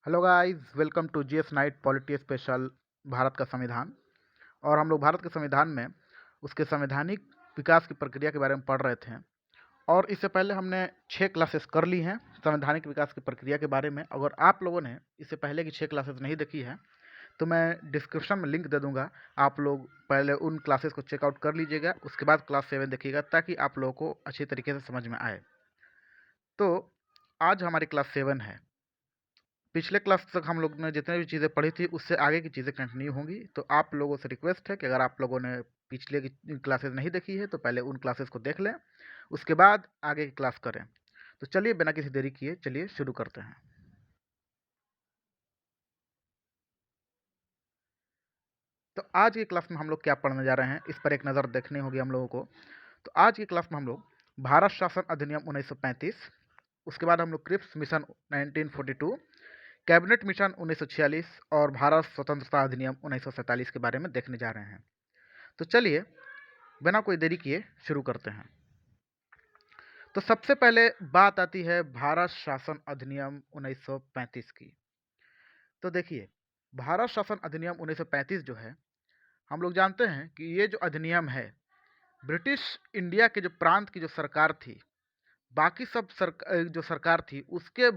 Hello guys, welcome to GS night polity special Bharat का संविधान। और हम लोग भारत के संविधान में उसके संवैधानिक विकास की प्रक्रिया के बारे में पढ़ रहे थे। और इससे पहले हमने 6 क्लासेस कर ली हैं संवैधानिक विकास की प्रक्रिया के बारे में। अगर आप लोगों ने इससे पहले की 6 क्लासेस नहीं देखी है तो मैं डिस्क्रिप्शन में लिंक दे दूंगा। आप लोग पहले उन क्लासेस को चेकआउट कर लीजिएगा, उसके बाद क्लास 7 देखिएगा ताकि आप लोगों को अच्छी तरीके से समझ में आए। तो आज हमारी क्लास 7 है। पिछले क्लास तक हम लोग ने जितने भी चीज़ें पढ़ी थी उससे आगे की चीज़ें कंटिन्यू होंगी। तो आप लोगों से रिक्वेस्ट है कि अगर आप लोगों ने पिछले की क्लासेस नहीं देखी है तो पहले उन क्लासेस को देख लें, उसके बाद आगे की क्लास करें। तो चलिए बिना किसी देरी किए चलिए शुरू करते हैं। तो आज की क्लास में हम लोग क्या पढ़ने जा रहे हैं इस पर एक नज़र देखनी होगी हम लोगों को। तो आज की क्लास में हम लोग भारत शासन अधिनियम 1935, उसके बाद हम लोग क्रिप्स मिशन 1942, कैबिनेट मिशन 1946 और भारत स्वतंत्रता अधिनियम 1947 के बारे में देखने जा रहे हैं। तो चलिए बिना कोई देरी किए शुरू करते हैं। तो सबसे पहले बात आती है भारत शासन अधिनियम 1935 की। तो देखिए, भारत शासन अधिनियम 1935 जो है, हम लोग जानते हैं कि ये जो अधिनियम है ब्रिटिश इंडिया के जो प्रांत की जो सरकार थी, बाकी सब जो सरकार थी उसके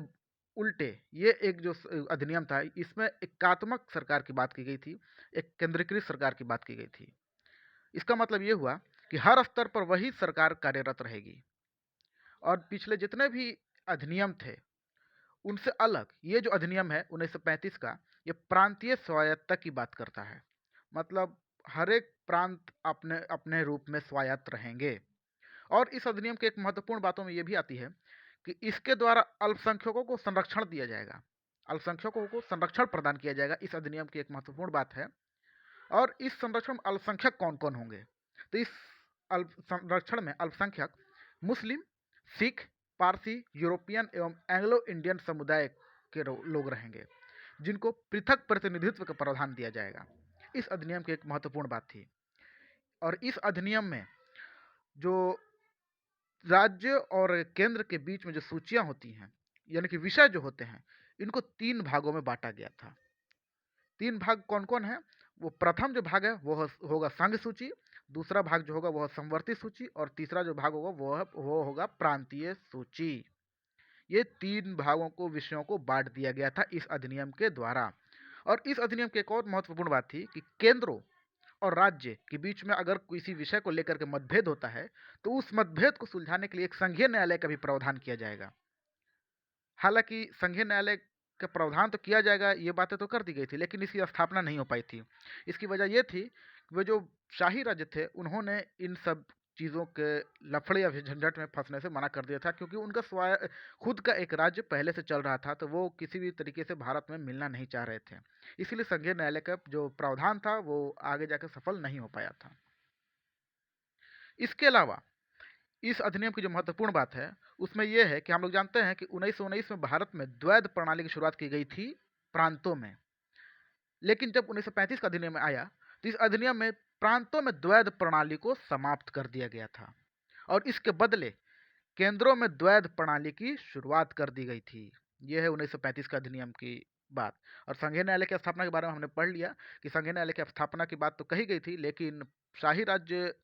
उल्टे ये एक जो अधिनियम था, इसमें एकात्मक सरकार की बात की गई थी, एक केंद्रीकृत सरकार की बात की गई थी। इसका मतलब ये हुआ कि हर स्तर पर वही सरकार कार्यरत रहेगी। और पिछले जितने भी अधिनियम थे उनसे अलग ये जो अधिनियम है 1935 का, ये प्रांतीय स्वायत्तता की बात करता है। मतलब हर एक प्रांत अपने अपने रूप में स्वायत्त रहेंगे। और इस अधिनियम के एक महत्वपूर्ण बातों में ये भी आती है कि इसके द्वारा अल्पसंख्यकों को संरक्षण दिया जाएगा, अल्पसंख्यकों को संरक्षण प्रदान किया जाएगा। इस अधिनियम की एक महत्वपूर्ण बात है। और इस संरक्षण में अल्पसंख्यक कौन कौन होंगे? तो इस अल्प संरक्षण में अल्पसंख्यक मुस्लिम, सिख, पारसी, यूरोपियन एवं एंग्लो इंडियन समुदाय के लोग रहेंगे, जिनको पृथक प्रतिनिधित्व का प्रावधान दिया जाएगा। इस अधिनियम की एक महत्वपूर्ण बात थी। और इस अधिनियम में जो राज्य और केंद्र के बीच में जो सूचियां होती हैं, यानी कि विषय जो होते हैं, इनको 3 भागों में बांटा गया था। 3 भाग कौन कौन है? वो प्रथम जो भाग है वो होगा संघ सूची, दूसरा भाग जो होगा वो है संवर्ती सूची, और तीसरा जो भाग होगा वो होगा प्रांतीय सूची। ये 3 भागों को, विषयों को बांट दिया गया था इस अधिनियम के द्वारा। और इस अधिनियम की एक और महत्वपूर्ण बात थी कि केंद्रों और राज्य के बीच में अगर किसी विषय को लेकर के मतभेद होता है तो उस मतभेद को सुलझाने के लिए एक संघीय न्यायालय का भी प्रावधान किया जाएगा। हालांकि संघीय न्यायालय का प्रावधान तो किया जाएगा, ये बातें तो कर दी गई थी, लेकिन इसकी स्थापना नहीं हो पाई थी। इसकी वजह ये थी कि वे जो शाही राज्य थे उन्होंने इन सब चीज़ों के लफड़े या झंझट में फंसने से मना कर दिया था, क्योंकि उनका खुद का एक राज्य पहले से चल रहा था, तो वो किसी भी तरीके से भारत में मिलना नहीं चाह रहे थे। इसीलिए संघीय न्यायालय का जो प्रावधान था वो आगे जाकर सफल नहीं हो पाया था। इसके अलावा इस अधिनियम की जो महत्वपूर्ण बात है उसमें यह है कि हम लोग जानते हैं कि 1919 में भारत में द्वैध प्रणाली की शुरुआत की गई थी प्रांतों में। लेकिन जब 1935 का अधिनियम आया तो इस अधिनियम में प्रांतों में द्वैध प्रणाली को समाप्त कर दिया गया था, और इसके बदले केंद्रों में द्वैध प्रणाली की शुरुआत कर दी गई थी। यह है 1935 का अधिनियम की बात। और संघीय न्यायालय की स्थापना के बारे में हमने पढ़ लिया कि संघीय न्यायालय की स्थापना की बात तो कही गई थी, लेकिन शाही राज्य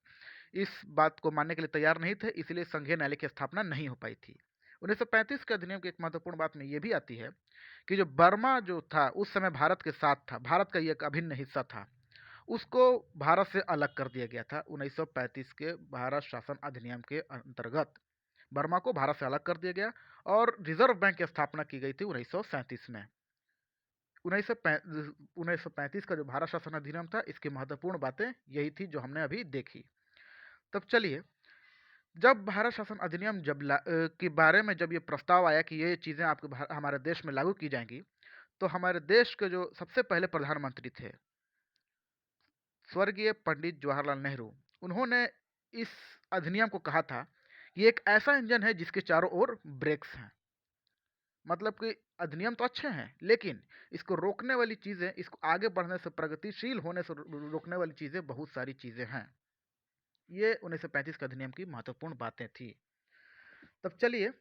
इस बात को मानने के लिए तैयार नहीं थे, इसलिए संघीय न्यायालय की स्थापना नहीं हो पाई थी। 1935 के अधिनियम की एक महत्वपूर्ण बात में यह भी आती है कि जो बर्मा जो था उस समय भारत के साथ था, भारत का एक अभिन्न हिस्सा था, उसको भारत से अलग कर दिया गया था 1935 के भारत शासन अधिनियम के अंतर्गत। बर्मा को भारत से अलग कर दिया गया और रिजर्व बैंक की स्थापना की गई थी 1937 में। 1935 का जो भारत शासन अधिनियम था, इसकी महत्वपूर्ण बातें यही थी जो हमने अभी देखी। तब चलिए, जब भारत शासन अधिनियम के बारे में जब ये प्रस्ताव आया कि ये चीज़ें आपके हमारे देश में लागू की जाएंगी, तो हमारे देश के जो सबसे पहले प्रधानमंत्री थे स्वर्गीय पंडित जवाहरलाल नेहरू, उन्होंने इस अधिनियम को कहा था कि एक ऐसा इंजन है जिसके चारों ओर ब्रेक्स हैं। मतलब कि अधिनियम तो अच्छे हैं, लेकिन इसको रोकने वाली चीज़ें, इसको आगे बढ़ने से, प्रगतिशील होने से रोकने वाली चीज़ें बहुत सारी चीज़ें हैं। ये 1935 के अधिनियम की महत्वपूर्ण बातें थी। तब चलिए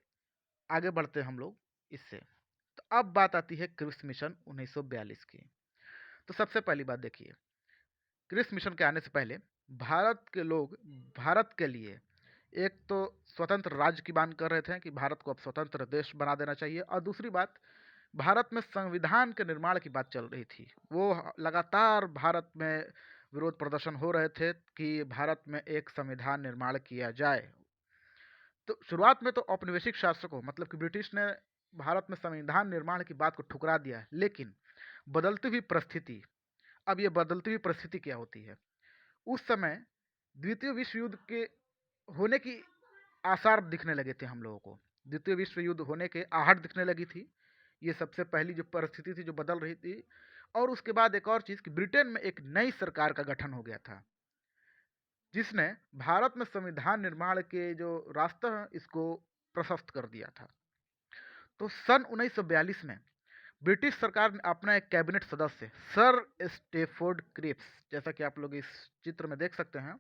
आगे बढ़ते हैं हम लोग इससे। तो अब बात आती है क्रिप्स मिशन 1942 की। तो सबसे पहली बात देखिए, क्रिप्स मिशन के आने से पहले भारत के लोग भारत के लिए एक तो स्वतंत्र राज्य की मांग कर रहे थे कि भारत को अब स्वतंत्र देश बना देना चाहिए, और दूसरी बात, भारत में संविधान के निर्माण की बात चल रही थी। वो लगातार भारत में विरोध प्रदर्शन हो रहे थे कि भारत में एक संविधान निर्माण किया जाए। तो शुरुआत में तो औपनिवेशिक शासकों मतलब कि ब्रिटिश ने भारत में संविधान निर्माण की बात को ठुकरा दिया है, लेकिन बदलती हुई परिस्थिति, अब ये बदलती हुई परिस्थिति क्या होती है, उस समय द्वितीय विश्व युद्ध के होने की आसार दिखने लगे थे हम लोगों को। द्वितीय विश्व युद्ध होने के आहट दिखने लगी थी। ये सबसे पहली जो परिस्थिति थी जो बदल रही थी। और उसके बाद एक और चीज़ कि ब्रिटेन में एक नई सरकार का गठन हो गया था, जिसने भारत में संविधान निर्माण के जो रास्ता है इसको प्रशस्त कर दिया था। तो सन 1942 में ब्रिटिश सरकार ने अपना एक कैबिनेट सदस्य सर स्टेफोर्ड क्रिप्स, जैसा कि आप लोग इस चित्र में देख सकते हैं,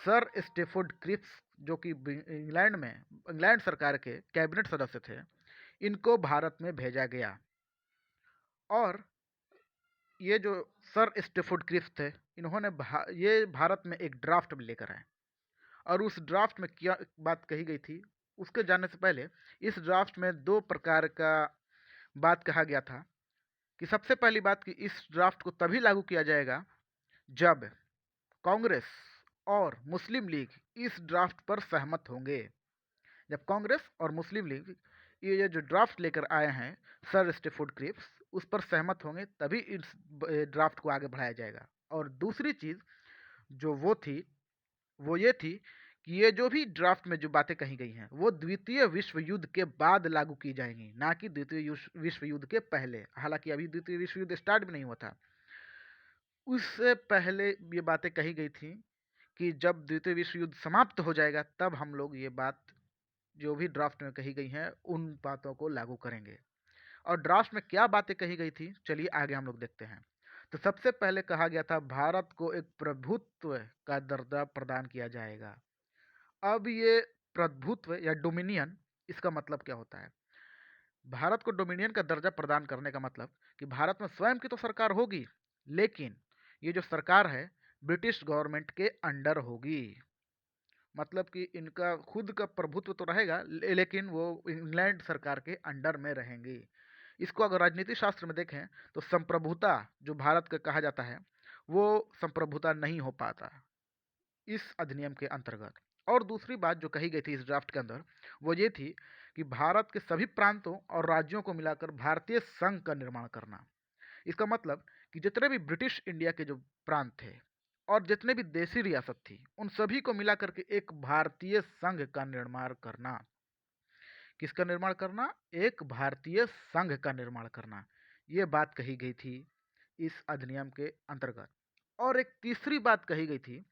सर स्टेफोर्ड क्रिप्स जो कि इंग्लैंड सरकार के कैबिनेट सदस्य थे, इनको भारत में भेजा गया। और ये जो सर स्टेफोर्ड क्रिप्स थे, इन्होंने ये भारत में एक ड्राफ्ट में लेकर आए। और उस ड्राफ्ट में क्या बात कही गई थी, उसके जानने से पहले इस ड्राफ्ट में दो प्रकार का बात कहा गया था। कि सबसे पहली बात कि इस ड्राफ्ट को तभी लागू किया जाएगा जब कांग्रेस और मुस्लिम लीग इस ड्राफ्ट पर सहमत होंगे। जब कांग्रेस और मुस्लिम लीग ये जो ड्राफ्ट लेकर आए हैं सर स्टेफोर्ड क्रिप्स, उस पर सहमत होंगे तभी इस ड्राफ्ट को आगे बढ़ाया जाएगा। और दूसरी चीज़ जो वो ये थी कि ये जो भी ड्राफ्ट में जो बातें कही गई हैं वो द्वितीय विश्व युद्ध के बाद लागू की जाएंगी, ना कि द्वितीय विश्व युद्ध के पहले। हालांकि अभी द्वितीय विश्व युद्ध स्टार्ट भी नहीं हुआ था। उससे पहले ये बातें कही गई थी कि जब द्वितीय विश्व युद्ध समाप्त हो जाएगा तब हम लोग ये बात जो भी ड्राफ्ट में कही गई हैं उन बातों को लागू करेंगे। और ड्राफ्ट में क्या बातें कही गई थी, चलिए आगे हम लोग देखते हैं। तो सबसे पहले कहा गया था भारत को एक प्रभुत्व का दर्जा प्रदान किया जाएगा। अब ये प्रभुत्व या डोमिनियन, इसका मतलब क्या होता है? भारत को डोमिनियन का दर्जा प्रदान करने का मतलब कि भारत में स्वयं की तो सरकार होगी, लेकिन ये जो सरकार है ब्रिटिश गवर्नमेंट के अंडर होगी। मतलब कि इनका खुद का प्रभुत्व तो रहेगा, लेकिन वो इंग्लैंड सरकार के अंडर में रहेंगी। इसको अगर राजनीति शास्त्र में देखें तो संप्रभुता जो भारत का कहा जाता है, वो संप्रभुता नहीं हो पाता इस अधिनियम के अंतर्गत। और दूसरी बात जो कही गई थी इस ड्राफ्ट के अंदर, वो ये थी कि भारत के सभी प्रांतों और राज्यों को मिलाकर भारतीय संघ का निर्माण करना। इसका मतलब कि जितने भी ब्रिटिश इंडिया के जो प्रांत थे और जितने भी देसी रियासत थी, उन सभी को मिला करके एक भारतीय संघ का निर्माण करना। किसका निर्माण करना? एक भारतीय संघ का निर्माण करना। ये बात कही गई थी इस अधिनियम के अंतर्गत। और एक तीसरी बात कही गई थी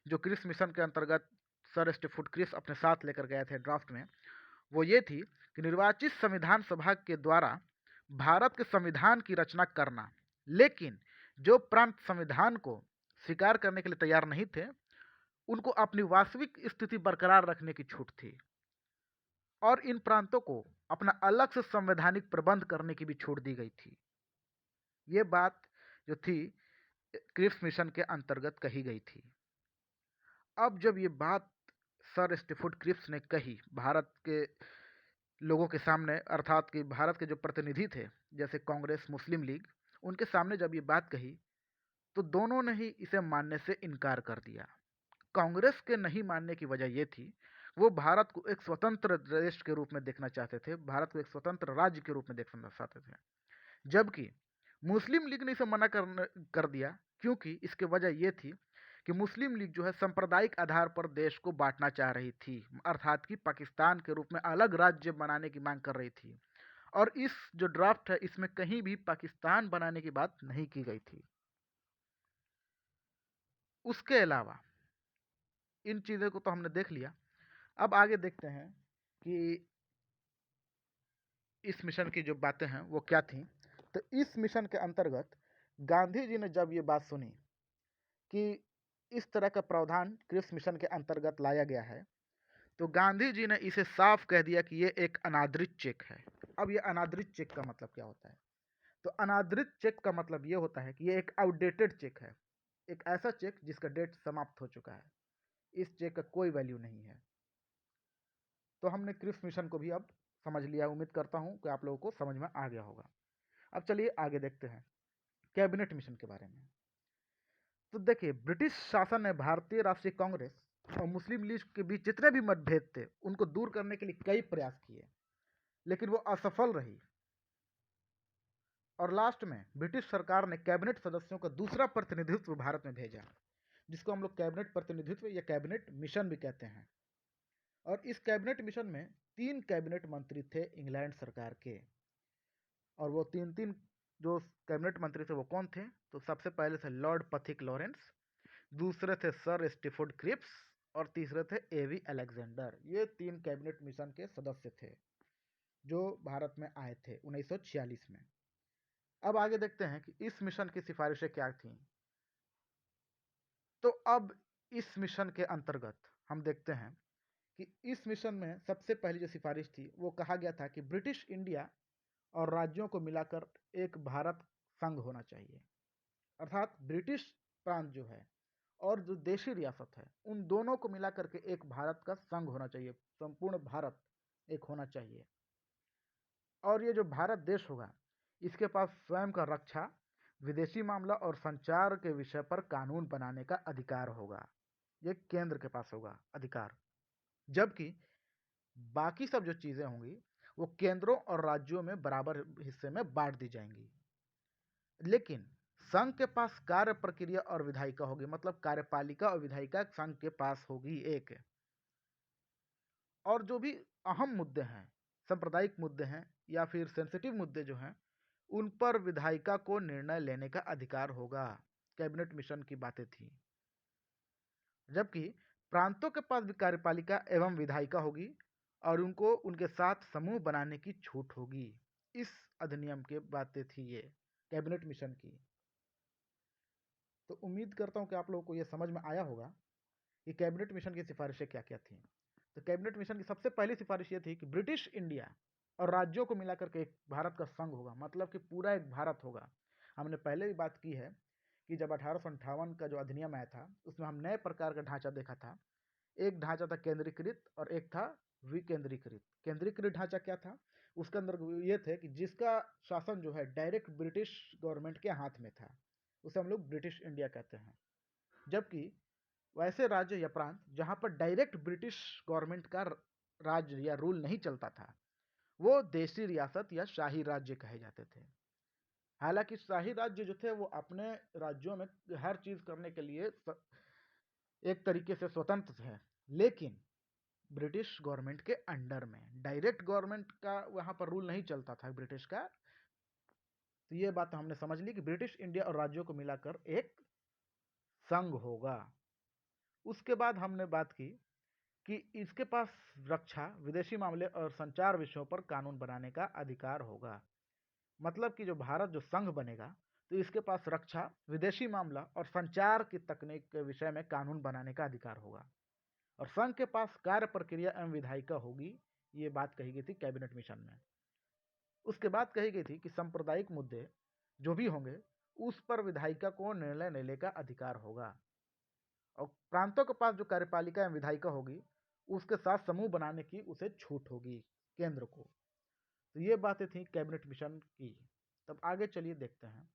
जो क्रिस मिशन के अंतर्गत सर स्टीफुड क्रिस अपने साथ लेकर गए थे ड्राफ्ट में, वो ये थी कि निर्वाचित संविधान सभा के द्वारा भारत के संविधान की रचना करना, लेकिन जो प्रांत संविधान को स्वीकार करने के लिए तैयार नहीं थे उनको अपनी वास्तविक स्थिति बरकरार रखने की छूट थी। और इन प्रांतों को अपना अलग से संवैधानिक प्रबंध करने की भी छूट दी गई थी। ये बात जो थी क्रिप्स मिशन के अंतर्गत कही गई थी। अब जब ये बात सर स्टीफोर्ड क्रिप्स ने कही भारत के लोगों के सामने, अर्थात कि भारत के जो प्रतिनिधि थे जैसे कांग्रेस मुस्लिम लीग, उनके सामने जब ये बात कही तो दोनों ने ही इसे मानने से इनकार कर दिया। कांग्रेस के नहीं मानने की वजह यह थी, वो भारत को एक स्वतंत्र देश के रूप में देखना चाहते थे, भारत को एक स्वतंत्र राज्य के रूप में देखना चाहते थे। जबकि मुस्लिम लीग ने इसे मना कर दिया, क्योंकि इसके वजह यह थी कि मुस्लिम लीग जो है सांप्रदायिक आधार पर देश को बांटना चाह रही थी, अर्थात कि पाकिस्तान के रूप में अलग राज्य बनाने की मांग कर रही थी। और इस जो ड्राफ्ट है इसमें कहीं भी पाकिस्तान बनाने की बात नहीं की गई थी। उसके अलावा इन चीज़ों को तो हमने देख लिया। अब आगे देखते हैं कि इस मिशन की जो बातें हैं वो क्या थी। तो इस मिशन के अंतर्गत गांधी जी ने जब ये बात सुनी कि इस तरह का प्रावधान क्रिप्स मिशन के अंतर्गत लाया गया है, तो गांधी जी ने इसे साफ कह दिया कि ये एक अनादृत चेक है। अब ये अनादृत चेक का मतलब क्या होता है? तो अनादृत चेक का मतलब ये होता है कि ये एक आउटडेटेड चेक है, एक ऐसा चेक जिसका डेट समाप्त हो चुका है, इस चेक का कोई वैल्यू नहीं है। तो हमने क्रिप्स मिशन को भी अब समझ लिया, उम्मीद करता हूँ कि आप लोगों को समझ में आ गया होगा। अब चलिए आगे देखते हैं कैबिनेट मिशन के बारे में। तो देखिए, ब्रिटिश शासन ने भारतीय राष्ट्रीय कांग्रेस और मुस्लिम लीग के बीच जितने भी मतभेद थे उनको दूर करने के लिए कई प्रयास किए, लेकिन वो असफल रही। और लास्ट में ब्रिटिश सरकार ने कैबिनेट सदस्यों का दूसरा प्रतिनिधित्व भारत में भेजा, जिसको हम लोग कैबिनेट प्रतिनिधित्व या कैबिनेट मिशन भी कहते हैं। और इस कैबिनेट मिशन में 3 कैबिनेट मंत्री थे इंग्लैंड सरकार के। और वो तीन जो कैबिनेट मंत्री थे वो कौन थे? तो सबसे पहले थे लॉर्ड पथिक लॉरेंस, दूसरे थे सर स्टीफोर्ड क्रिप्स और तीसरे थे एवी अलेक्जेंडर। ये 3 कैबिनेट मिशन के सदस्य थे जो भारत में आए थे 1946 में। अब आगे देखते हैं कि इस मिशन की सिफारिशें क्या थीं। तो अब इस मिशन के अंतर्गत हम देखते हैं कि इस मिशन में सबसे पहली जो सिफारिश थी वो कहा गया था कि ब्रिटिश इंडिया और राज्यों को मिलाकर एक भारत संघ होना चाहिए। अर्थात ब्रिटिश प्रांत जो है और जो देशी रियासत है उन दोनों को मिलाकर के एक भारत का संघ होना चाहिए, संपूर्ण भारत एक होना चाहिए। और ये जो भारत देश होगा इसके पास स्वयं का रक्षा, विदेशी मामला और संचार के विषय पर कानून बनाने का अधिकार होगा। ये केंद्र के पास होगा अधिकार, जबकि बाकी सब जो चीजें होंगी वो केंद्रों और राज्यों में बराबर हिस्से में बांट दी जाएंगी। लेकिन संघ के पास कार्य प्रक्रिया और विधायिका होगी, मतलब कार्यपालिका और विधायिका संघ के पास होगी एक। और जो भी अहम मुद्दे हैं, सांप्रदायिक मुद्दे हैं या फिर सेंसिटिव मुद्दे जो हैं, उन पर विधायिका को निर्णय लेने का अधिकार होगा। कैबिनेट मिशन की बातें थी। जबकि प्रांतों के पास भी कार्यपालिका एवं विधायिका होगी और उनको उनके साथ समूह बनाने की छूट होगी। इस अधिनियम के बातें थी ये कैबिनेट मिशन की। तो उम्मीद करता हूं कि आप लोगों को यह समझ में आया होगा कि कैबिनेट मिशन की सिफारिशें क्या क्या थी। तो कैबिनेट मिशन की सबसे पहली सिफारिश ये थी कि ब्रिटिश इंडिया और राज्यों को मिलाकर के एक भारत का संघ होगा, मतलब कि पूरा एक भारत होगा। हमने पहले भी बात की है कि जब 1858 का जो अधिनियम आया था उसमें हम नए प्रकार का ढांचा देखा था। एक ढांचा था केंद्रीकृत और एक था विकेंद्रीकृत। केंद्रीकृत ढांचा क्या था? उसके अंदर ये थे कि जिसका शासन जो है डायरेक्ट ब्रिटिश गवर्नमेंट के हाथ में था, उसे हम लोग ब्रिटिश इंडिया कहते हैं। जबकि वैसे राज्य या प्रांत जहां पर डायरेक्ट ब्रिटिश गवर्नमेंट का राज्य या रूल नहीं चलता था वो देशी रियासत या शाही राज्य कहे जाते थे। हालांकि शाही राज्य जो थे वो अपने राज्यों में हर चीज करने के लिए एक तरीके से स्वतंत्र थे, लेकिन ब्रिटिश गवर्नमेंट के अंडर में, डायरेक्ट गवर्नमेंट का वहां पर रूल नहीं चलता था ब्रिटिश का। तो ये बात हमने समझ ली कि ब्रिटिश इंडिया और राज्यों को मिलाकर एक संघ होगा। उसके बाद हमने बात की कि इसके पास रक्षा, विदेशी मामले और संचार विषयों पर कानून बनाने का अधिकार होगा। मतलब कि जो भारत जो संघ बनेगा तो इसके पास रक्षा, विदेशी मामला और संचार की तकनीक के विषय में कानून बनाने का अधिकार होगा। और संघ के पास कार्य प्रक्रिया एवं विधायिका होगी। ये बात कही गई थी कैबिनेट मिशन में। उसके बाद कही गई थी कि सांप्रदायिक मुद्दे जो भी होंगे उस पर विधायिका को निर्णय लेने का अधिकार होगा। और प्रांतों के पास जो कार्यपालिका एवं विधायिका होगी उसके साथ समूह बनाने की उसे छूट होगी केंद्र को। तो ये बातें थी कैबिनेट मिशन की। तब आगे चलिए देखते हैं।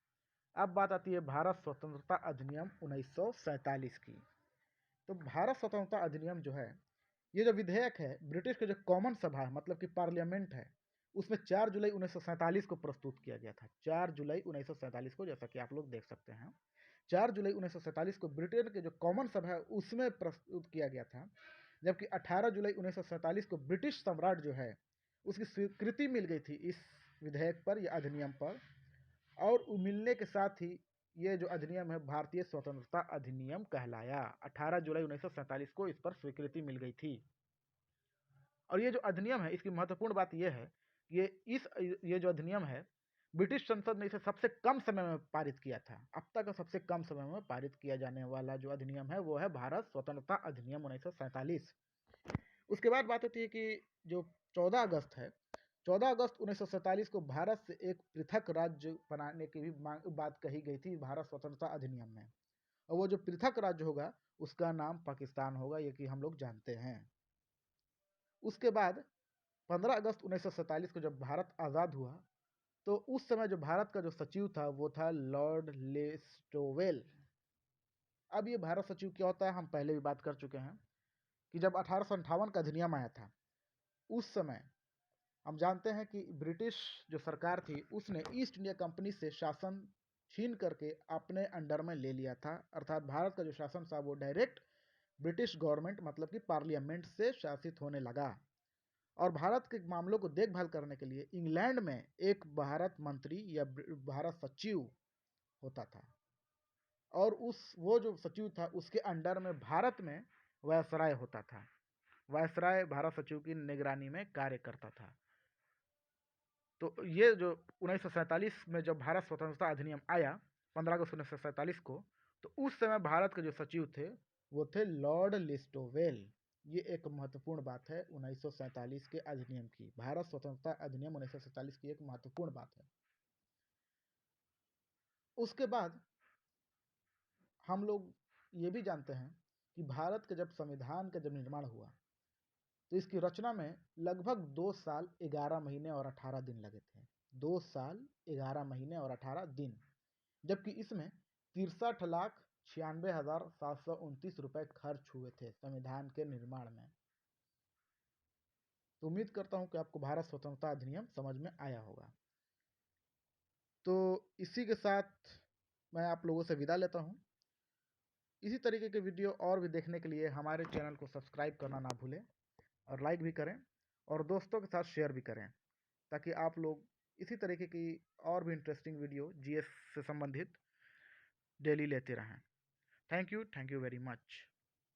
अब बात आती है भारत स्वतंत्रता अधिनियम 1947 की। तो भारत स्वतंत्रता अधिनियम जो है, ये जो विधेयक है ब्रिटिश के जो कॉमन सभा है, मतलब कि पार्लियामेंट है, उसमें 4 जुलाई 1947 को प्रस्तुत किया गया था। 4 जुलाई 1947 को, जैसा कि आप लोग देख सकते हैं, 4 जुलाई 1947 को ब्रिटेन के जो कॉमन सभा है उसमें प्रस्तुत किया गया था। जबकि 18 जुलाई 1947 को ब्रिटिश सम्राट जो है उसकी स्वीकृति मिल गई थी इस विधेयक पर या अधिनियम पर। और मिलने के साथ ही ये जो अधिनियम है भारतीय स्वतंत्रता अधिनियम कहलाया। 18 जुलाई 1947 को इस पर स्वीकृति मिल गई थी। और ये जो अधिनियम है इसकी महत्वपूर्ण बात यह है कि ये जो अधिनियम है ब्रिटिश संसद ने इसे सबसे कम समय में पारित किया था। अब तक का सबसे कम समय में पारित किया जाने वाला जो अधिनियम है वो है भारत स्वतंत्रता अधिनियम 1947। उसके बाद बात होती है कि जो 14 अगस्त है, 14 अगस्त 1947 को भारत से एक पृथक राज्य बनाने की भी बात कही गई थी भारत स्वतंत्रता अधिनियम में, और वो जो पृथक राज्य होगा उसका नाम पाकिस्तान होगा, ये कि हम लोग जानते हैं। उसके बाद 15 अगस्त 1947 को जब भारत आज़ाद हुआ, तो उस समय जो भारत का जो सचिव था वो था लॉर्ड लेस्टोवेल। अब ये भारत सचिव क्या होता है हम पहले भी बात कर चुके हैं कि जब 1858 का अधिनियम आया था, उस समय हम जानते हैं कि ब्रिटिश जो सरकार थी उसने ईस्ट इंडिया कंपनी से शासन छीन करके अपने अंडर में ले लिया था, अर्थात भारत का जो शासन था वो डायरेक्ट ब्रिटिश गवर्नमेंट मतलब कि पार्लियामेंट से शासित होने लगा। और भारत के मामलों को देखभाल करने के लिए इंग्लैंड में एक भारत मंत्री या भारत सचिव होता था, और वो जो सचिव था उसके अंडर में भारत में वायसराय होता था। वायसराय भारत सचिव की निगरानी में कार्य करता था। तो ये जो 1947 में जब भारत स्वतंत्रता अधिनियम आया 15 अगस्त 1947 को, तो उस समय भारत के जो सचिव थे वो थे लॉर्ड लिस्टोवेल। ये एक महत्वपूर्ण बात है 1947 के अधिनियम की। भारत स्वतंत्रता अधिनियम 1947 की एक महत्वपूर्ण बात है। उसके बाद हम लोग ये भी जानते हैं कि भारत के जब संविधान का जब निर्माण हुआ तो इसकी रचना में लगभग 2 साल 11 महीने और 18 दिन लगे थे। 2 साल 11 महीने और 18 दिन, जबकि इसमें 63,96,729 रुपए खर्च हुए थे संविधान के निर्माण में। तो उम्मीद करता हूं कि आपको भारत स्वतंत्रता अधिनियम समझ में आया होगा। तो इसी के साथ मैं आप लोगों से विदा लेता हूं। इसी तरीके के वीडियो और भी देखने के लिए हमारे चैनल को सब्सक्राइब करना ना भूलें, और लाइक भी करें और दोस्तों के साथ शेयर भी करें, ताकि आप लोग इसी तरीके की और भी इंटरेस्टिंग वीडियो जीएस से संबंधित डेली लेते रहें। Thank you very much.